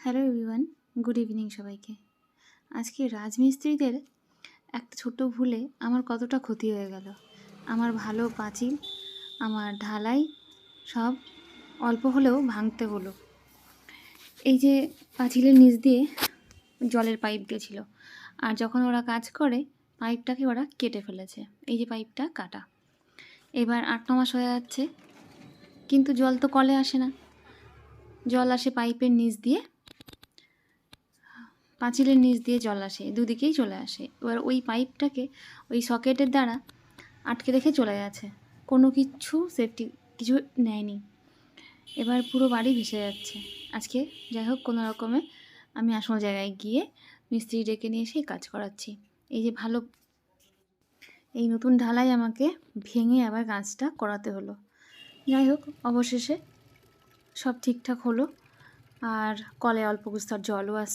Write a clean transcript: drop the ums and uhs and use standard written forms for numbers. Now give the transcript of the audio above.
Hello everyone, good evening সবাইকে। আজকে রাজমিস্ত্রিদের একটা ছোট্ট ভুলে আমার কতটা ক্ষতি হয়ে গেল। আমার ভালো পাঁচিল, আমার ঢালাই সব অল্প হলেও ভাঙতে হলো। এই যে পাঁচিলের নিচ দিয়ে জলের পাইপ গেছিলো, আর যখন ওরা কাজ করে পাইপটাকে ওরা কেটে ফেলেছে। এই যে পাইপটা কাটা, এবার 8-9 মাস হয়ে যাচ্ছে, কিন্তু জল তো কলে আসে না, জল আসে পাইপের নিচ দিয়ে, পাঁচিলের নিচ দিয়ে জল আসে, দুদিকেই চলে আসে। এবার ওই পাইপটাকে ওই সকেটের দ্বারা আটকে রেখে চলে গেছে, কোনো কিছু সেফটি কিছু নেয়নি। এবার পুরো বাড়ি ভেসে যাচ্ছে। আজকে যাই হোক কোনো রকমে আমি আসল জায়গায় গিয়ে মিস্ত্রি ডেকে নিয়ে এসে কাজ করাচ্ছি। এই যে ভালো এই নতুন ঢালাই আমাকে ভেঙে আবার কাজটা করাতে হলো। যাই হোক অবশেষে সব ঠিকঠাক হলো, আর কলে অল্প বিস্তর জলও আসছে।